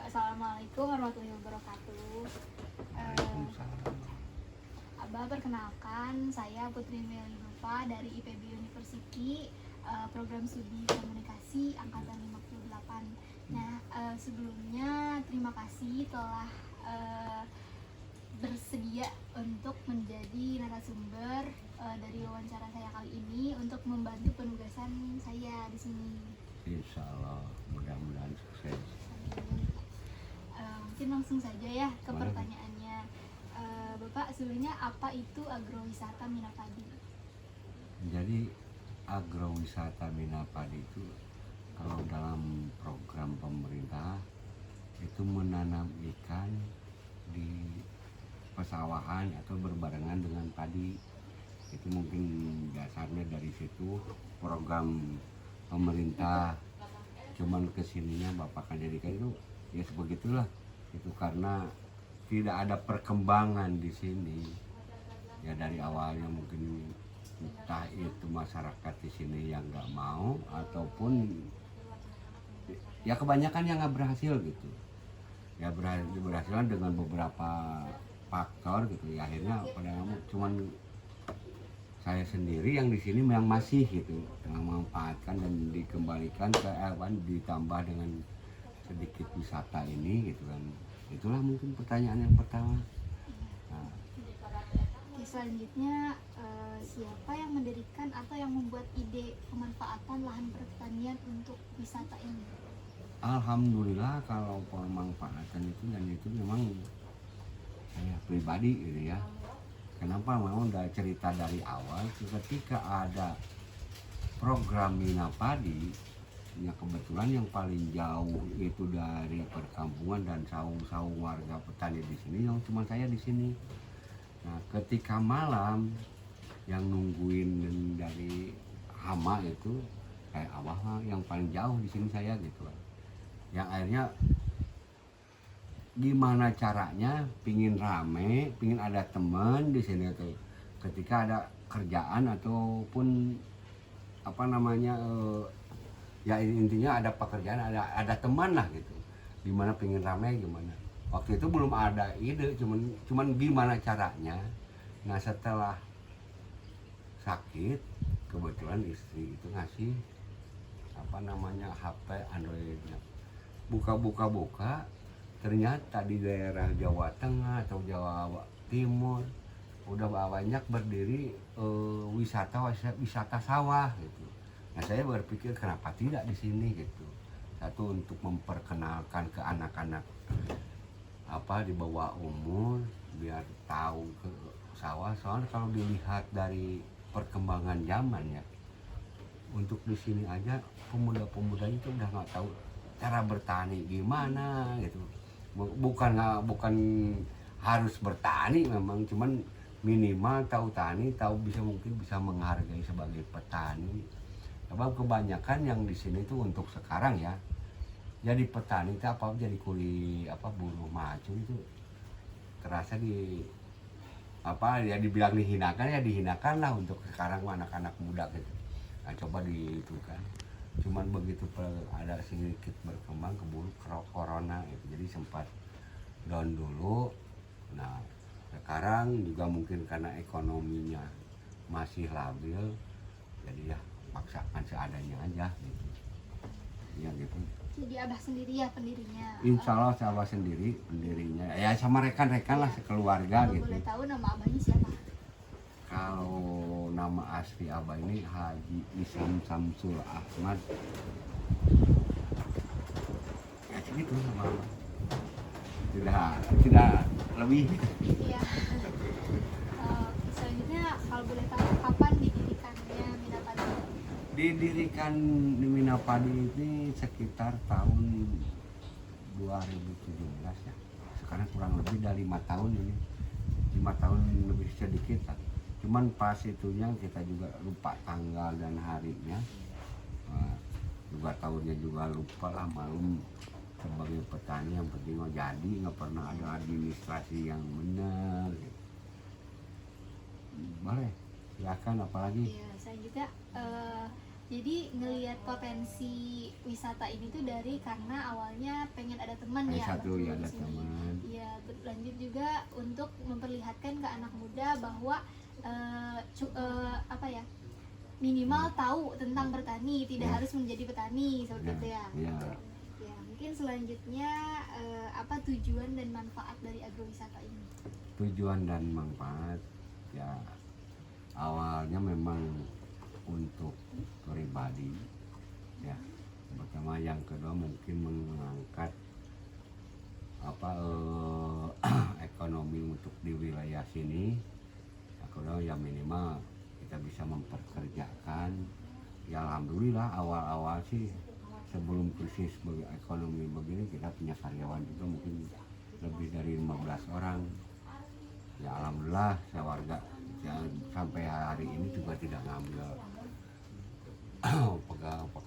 Assalamualaikum warahmatullahi wabarakatuh. Abah, perkenalkan, saya Putri Meli Nova dari IPB University, program studi komunikasi angkatan 58. Nah, sebelumnya terima kasih telah bersedia untuk menjadi narasumber dari wawancara saya kali ini untuk membantu penugasan saya di sini. Insya Allah mudah-mudahan sukses. Mungkin langsung saja ya ke pertanyaannya. Bapak, sebenarnya apa itu agrowisata Minapadi? Jadi agrowisata Minapadi itu kalau dalam program pemerintah itu menanam ikan di pesawahan atau berbarengan dengan padi. Itu mungkin dasarnya dari situ program pemerintah. Cuman kesininya Bapak kan jadikan itu ya sebegitulah. Itu karena tidak ada perkembangan di sini. Ya dari awalnya mungkin entah itu masyarakat di sini yang nggak mau ataupun ya kebanyakan yang nggak berhasil gitu. Ya berhasil dengan beberapa faktor gitu. Ya akhirnya pada cuman saya sendiri yang di sini yang masih gitu memanfaatkan dan dikembalikan ke ditambah dengan sedikit wisata ini gitu kan. Itulah mungkin pertanyaan yang pertama. Nah, Oke, selanjutnya siapa yang mendirikan atau yang membuat ide pemanfaatan lahan pertanian untuk wisata ini? Alhamdulillah kalau pemanfaatan itu dan itu memang saya pribadi gitu ya. Kenapa memang udah cerita dari awal ketika ada program Minapadi ya kebetulan yang paling jauh itu dari perkampungan dan saung-saung warga petani di sini yang cuma saya di sini. Nah, ketika malam yang nungguin dari hama itu kayak abah yang paling jauh di sini saya gitu. Yang akhirnya gimana caranya pingin rame, pingin ada teman di sini tuh. Ketika ada kerjaan ataupun apa namanya ya intinya ada pekerjaan, ada teman lah gitu. Gimana pingin rame gimana. Waktu itu belum ada ide, cuman gimana caranya. Nah, setelah sakit kebetulan istri itu ngasih apa namanya HP Androidnya. Buka ternyata di daerah Jawa Tengah atau Jawa Timur udah banyak berdiri wisata sawah gitu. Nah, saya berpikir kenapa tidak di sini gitu. Satu untuk memperkenalkan ke anak-anak apa di bawah umur biar tahu ke sawah. Soalnya kalau dilihat dari perkembangan zaman ya, untuk di sini aja pemuda-pemuda itu udah nggak tahu cara bertani gimana gitu. Bukan harus bertani memang, cuman minimal tahu tani, tahu mungkin bisa menghargai sebagai petani. Sebab kebanyakan yang di sini tuh untuk sekarang ya, jadi petani itu apa jadi kuli apa buruh macam itu terasa di apa ya dibilang dihinakan lah untuk sekarang anak-anak muda gitu. Nah, coba itu kan. Cuman begitu ada sedikit berkembang keburu corona itu jadi sempat down dulu. Nah, sekarang juga mungkin karena ekonominya masih labil jadi ya paksakan seadanya aja gitu ya gitu. Jadi Abah sendiri ya pendirinya? Insya Allah saya sendiri pendirinya ya sama rekan-rekan lah sekeluarga Kalau gitu. boleh tahu nama Abahnya siapa? Kalau nama asli Abah ini Haji Isam Samsul Ahmad. Ya segitu nama Abah. Tidak lebih. Iya. Selanjutnya kalau boleh tahu kapan didirikannya Minapadi? Didirikan di Minapadi ini sekitar tahun 2017 ya. Sekarang kurang lebih dari 5 tahun ini. 5 tahun lebih sedikit lah. Cuman pas itunya kita juga lupa tanggal dan harinya. Juga tahunnya juga lupa lah, malum sebagai petani yang penting mau jadi, nggak pernah ada administrasi yang benar gitu. Boleh silakan apalagi. Iya, selanjutnya Jadi ngelihat potensi wisata ini tuh dari karena awalnya pengen ada teman ya. Satu ya ada di sini. teman. Iya, berlanjut juga untuk memperlihatkan ke anak muda bahwa apa ya, minimal tahu tentang bertani, tidak Ya. harus menjadi petani seperti itu ya. Ya. Ya, mungkin selanjutnya apa tujuan dan manfaat dari agrowisata ini? Tujuan dan manfaat ya awalnya memang untuk pribadi ya, pertama. Yang kedua mungkin mengangkat ekonomi untuk di wilayah sini. Yang kedua ya minimal kita bisa memperkerjakan ya. Alhamdulillah awal-awal sih sebelum krisis ekonomi begini kita punya karyawan juga mungkin lebih dari 15 orang ya. Alhamdulillah saya warga yang sampai hari ini juga tidak ngambil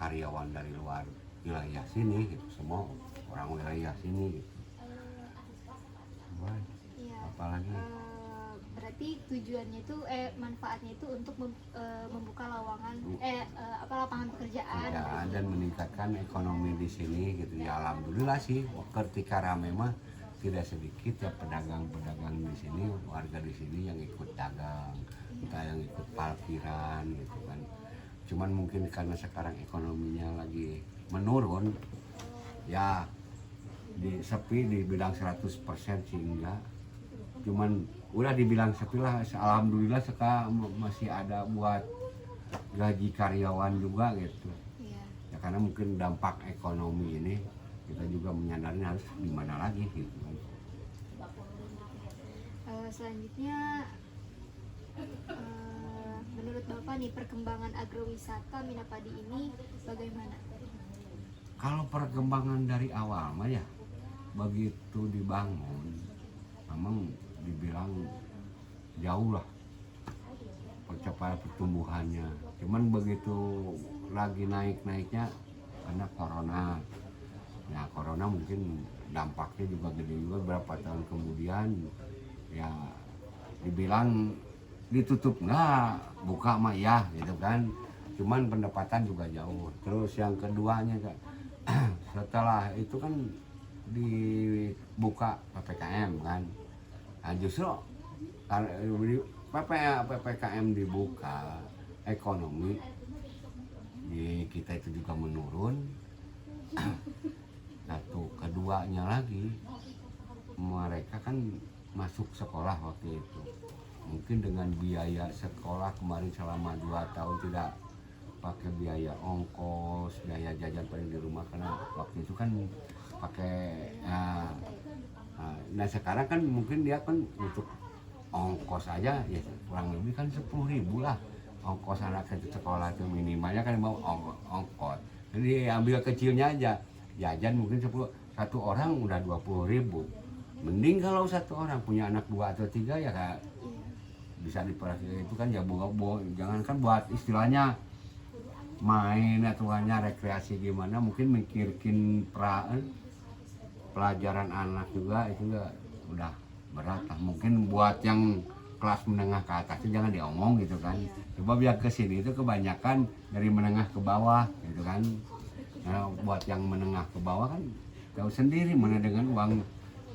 karyawan dari luar wilayah sini gitu, semua orang wilayah sini gitu. Wah, Iya. apalagi Berarti tujuannya itu manfaatnya itu untuk membuka lapangan pekerjaan. dan meningkatkan ekonomi di sini gitu ya. Alhamdulillah sih ketika rame mah tidak sedikit ya pedagang-pedagang di sini, warga di sini yang ikut dagang, entah yang ikut parkiran gitu kan. Cuman mungkin karena sekarang ekonominya lagi menurun ya, sepi dibilang 100% sih enggak, cuman udah dibilang sepi lah. Alhamdulillah sekarang masih ada buat gaji karyawan juga gitu Iya. ya, karena mungkin dampak ekonomi ini kita juga menyadari harus di mana lagi gitu kan. Selanjutnya menurut Bapak nih perkembangan agrowisata Minapadi ini bagaimana? Kalau perkembangan dari awal mah ya begitu dibangun memang dibilang jauh lah pencapaian pertumbuhannya. Cuman begitu lagi naik-naiknya karena corona. Ya corona mungkin dampaknya juga gede juga, berapa tahun kemudian ya dibilang ditutup nggak, buka mah ya gitu kan. Cuman pendapatan juga jauh. Terus yang keduanya kan setelah itu kan dibuka PPKM kan. Nah, justru PPKM dibuka, ekonomi di kita itu juga menurun. Satu, keduanya lagi mereka kan masuk sekolah waktu itu, mungkin dengan biaya sekolah kemarin selama 2 tahun tidak pakai biaya ongkos, biaya jajan paling di rumah karena waktu itu kan pakai nah sekarang kan mungkin dia kan untuk ongkos aja ya kurang lebih kan 10.000 lah ongkos anak ke sekolah itu, minimalnya kan mau ongkos. Jadi ambil kecilnya aja, jajan mungkin satu orang udah 20.000. Mending kalau satu orang punya anak 2 atau 3 ya kak, bisa diperhatikan itu kan ya jangan kan buat istilahnya main atau hanya rekreasi gimana, mungkin mikirkin pelajaran anak juga itu udah berat lah. Mungkin buat yang kelas menengah ke atas itu jangan diomong gitu kan. Coba biar ke sini itu kebanyakan dari menengah ke bawah gitu kan. Nah, buat yang menengah ke bawah kan tahu sendiri mana dengan uang,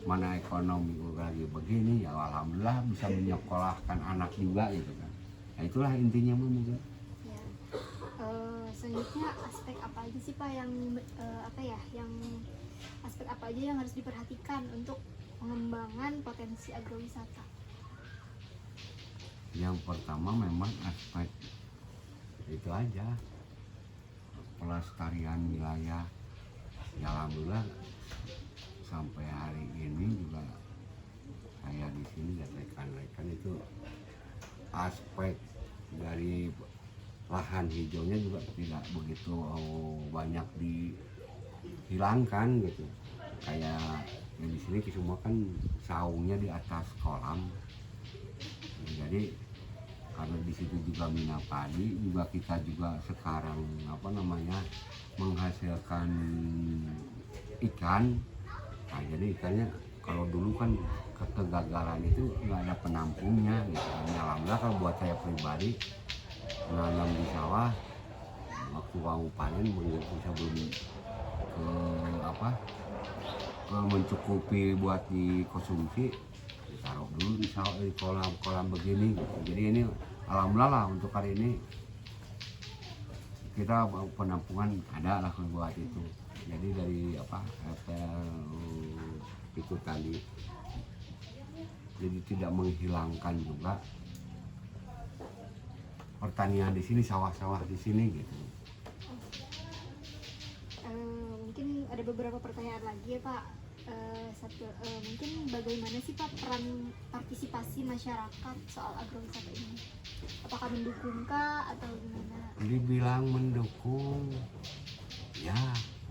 mana ekonomi lagi begini ya, alhamdulillah bisa menyekolahkan anak juga gitu kan. Nah, itulah intinya juga. Ya. Selanjutnya aspek apa aja sih Pak yang aspek apa aja yang harus diperhatikan untuk pengembangan potensi agrowisata? Yang pertama memang aspek itu aja, pelestarian wilayah ya. Alhamdulillah sampai hari ini juga saya di sini ya rekan-rekan itu aspek dari lahan hijaunya juga tidak begitu banyak dihilangkan gitu. Kayak yang di sini semua kan saungnya di atas kolam, jadi karena di situ juga Minapadi juga kita juga sekarang menghasilkan ikan. Nah, jadi ikannya kalau dulu kan kegagalan itu nggak ada penampungnya gitu. Alhamdulillah kalau buat saya pribadi menanam di sawah waktu kamu panen bisa belum ke apa ke mencukupi buat dikonsumsi, ditaruh dulu di kolam-kolam begini gitu. Jadi ini alhamdulillah lah untuk hari ini kita penampungan ada lah buat itu. Jadi dari apa itu tadi, jadi tidak menghilangkan juga pertanian di sini, sawah-sawah di sini gitu. Mungkin ada beberapa pertanyaan lagi ya Pak. Mungkin bagaimana sih Pak peran partisipasi masyarakat soal agrowisata ini? Apakah mendukungkah atau gimana? Dibilang mendukung, ya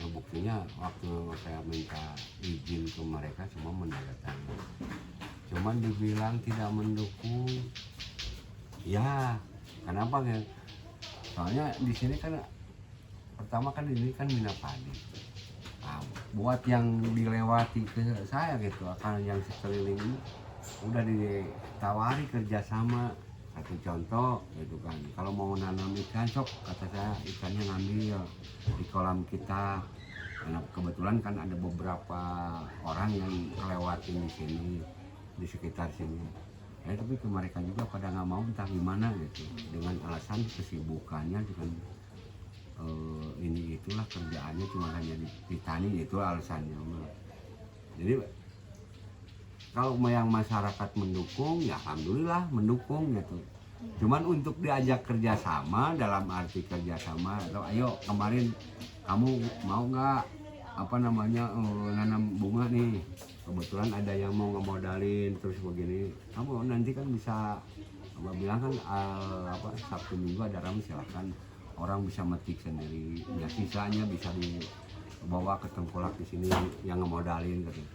buktinya waktu saya minta izin ke mereka semua menandatangani. Cuman dibilang tidak mendukung, ya kenapa ya? Soalnya di sini kan pertama kan ini kan mina padi. Nah, buat yang dilewati ke saya gitu, akan yang sekeliling ini udah ditawari kerjasama. Satu contoh gitu kan, kalau mau nanam ikan sok kata saya ikannya ngambil di kolam kita, karena kebetulan kan ada beberapa orang yang ngelewatin di sini, di sekitar sini. Tapi ke mereka juga pada nggak mau entah gimana gitu, dengan alasan kesibukannya dengan ini itulah kerjaannya cuma hanya di tani, itu alasannya. Jadi kalau yang masyarakat mendukung, ya alhamdulillah mendukung gitu. Cuman untuk diajak kerjasama, dalam arti kerjasama, atau ayo kemarin kamu mau nggak apa namanya nanam bunga nih, kebetulan ada yang mau ngemodalin terus begini, kamu nanti kan bisa, abah bilang kan Sabtu Minggu ada ram, silahkan orang bisa metik sendiri, ya sisanya bisa dibawa ke tengkulak di sini yang ngemodalin gitu.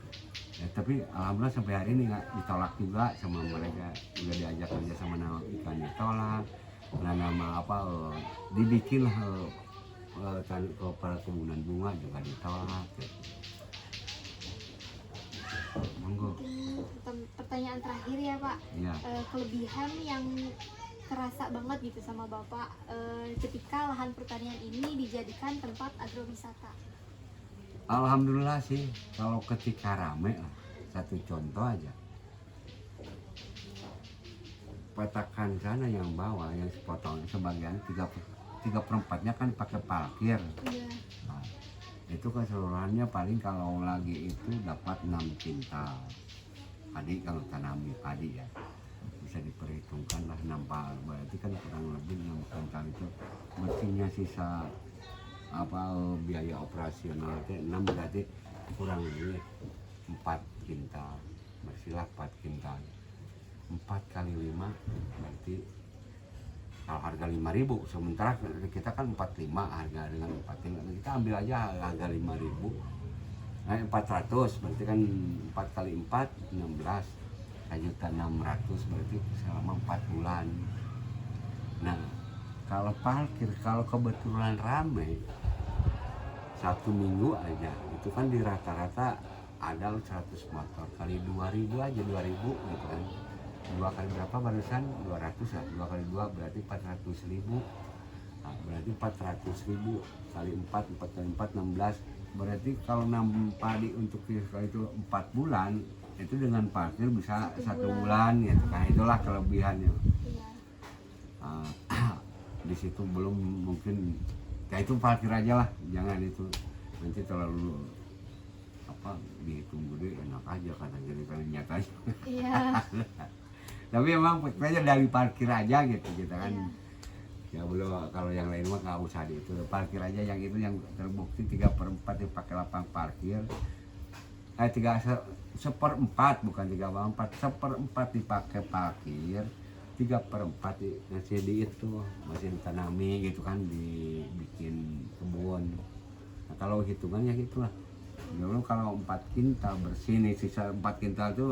Ya, tapi alhamdulillah sampai hari ini nggak ditolak juga sama mereka, juga diajak kerja sama nanam ikan ditolak, nanam dibikin perkebunan bunga juga ditolak. Gitu. Monggo. Pertanyaan terakhir ya Pak, Ya. Kelebihan yang kerasa banget gitu sama Bapak ketika lahan pertanian ini dijadikan tempat agrowisata. Alhamdulillah sih, kalau ketika rame lah, satu contoh aja, petakan sana yang bawah, yang sepotong sebagian 3/4-nya kan pakai parkir. Iya. Nah, itu keseluruhannya paling kalau lagi itu dapat 6 kintal padi, kalau tanami padi ya bisa diperhitungkan lah 6 pal, berarti kan kurang lebih 6 kintal itu bersihnya sisa biaya operasional itu 6, berarti kurang lebih 4 kintal, bersihlah 4 kintal, 4 kali 5 berarti kalau harga 5.000, sementara kita kan 45 harga, dengan 45 kita ambil aja harga 5.000, 400 berarti kan 4 kali 4 16, 1.600.000 berarti selama 4 bulan. Nah kalau parkir, kalau kebetulan rame Sabtu Minggu aja itu kan di rata-rata ada 100 motor kali 2.000 aja, 2.000 gitu kan, 2 kali berapa barusan 200 lah, 2 kali 2 berarti 400.000. Nah, berarti 400.000 kali 4, 4 kali 4 16, berarti kalau nanam padi untuk itu 4 bulan itu dengan parkir bisa 1 bulan gitu kan, itulah kelebihannya. Iya. Di situ belum mungkin ya itu parkir aja lah, jangan itu nanti terlalu dihitung gede, enak aja kata jadi kan nyatanya. Iya. Tapi emang pokoknya dari parkir aja gitu kita kan. Iya. Ya belum, kalau yang lain mah nggak usah di itu, parkir aja yang itu yang terbukti 3/4 dipakai lapang parkir, 1/4 bukan 3/4, 1/4 dipakai parkir, 3/4 masih di itu masih ditanami gitu kan, dibikin kebun. Nah, kalau hitungannya gitulah. Dulu kalau 4 kintal bersih nih, sisa 4 kintal itu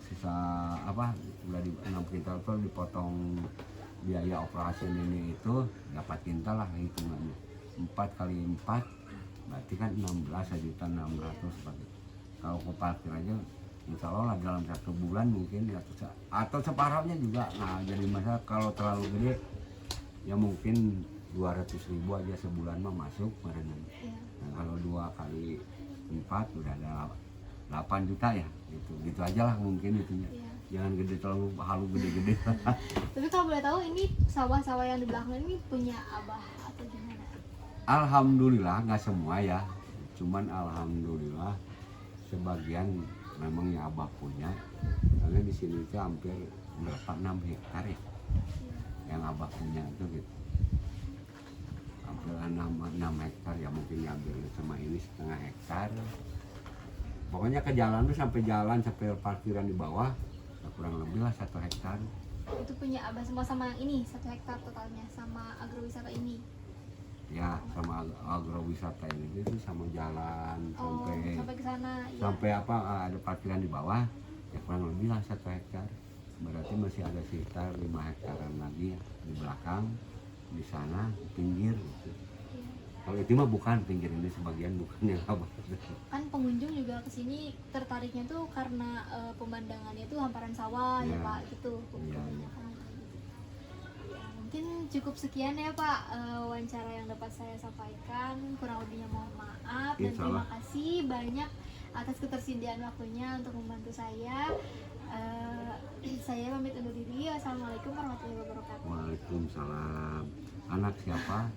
sisa udah di 6 kintal itu dipotong biaya operasi ini itu dapat kintal lah hitungannya. 4 kali 4 berarti kan 16.600.000. Kalau ke parkir aja insya Allah lah dalam 1 bulan mungkin atau separuhnya juga. Nah jadi masalah kalau terlalu gede ya mungkin 200.000 aja sebulan mah masuk barengan. Iya. Nah, kalau 2 kali 4 udah ada 8 juta ya, gitu aja lah mungkin itunya. Iya. Jangan gede, terlalu halu gede-gede. Tapi kalau boleh tahu ini sawah-sawah yang di belakang ini punya abah atau gimana? Alhamdulillah nggak semua ya, cuman alhamdulillah sebagian memang ya abah punya. Karena di sini itu hampir berapa 6 hektar ya yang abah punya itu gitu. Hampir 6 hektar ya, mungkin diambil sama ini setengah hektar. Pokoknya ke jalan tuh sampai jalan sampai parkiran di bawah ya kurang lebih lah 1 hektar. Itu punya abah semua sama yang ini 1 hektar totalnya sama agrowisata ini. Ya sama agrowisata ini itu sama jalan Oh, sampai sampai ke sana. Ya. sampai apa ada parkiran di bawah ya kurang lebih lah 1 hektar. Berarti masih ada sekitar 5 hektaran lagi di belakang, di sana di pinggir gitu. Iya. Kalau itu mah bukan pinggir, ini sebagian bukan yang abah. Kan pengunjung juga kesini tertariknya tuh karena pemandangannya tuh hamparan sawah ya Iya. Pak gitu. Iya, iya. Ya, mungkin cukup sekian ya Pak wawancara yang dapat saya sampaikan, kurang lebihnya mohon maaf dan Insya terima Allah. kasih banyak atas ketersediaan waktunya untuk membantu saya. Saya pamit undur diri. Wassalamualaikum warahmatullahi wabarakatuh. Waalaikumsalam. Anak siapa?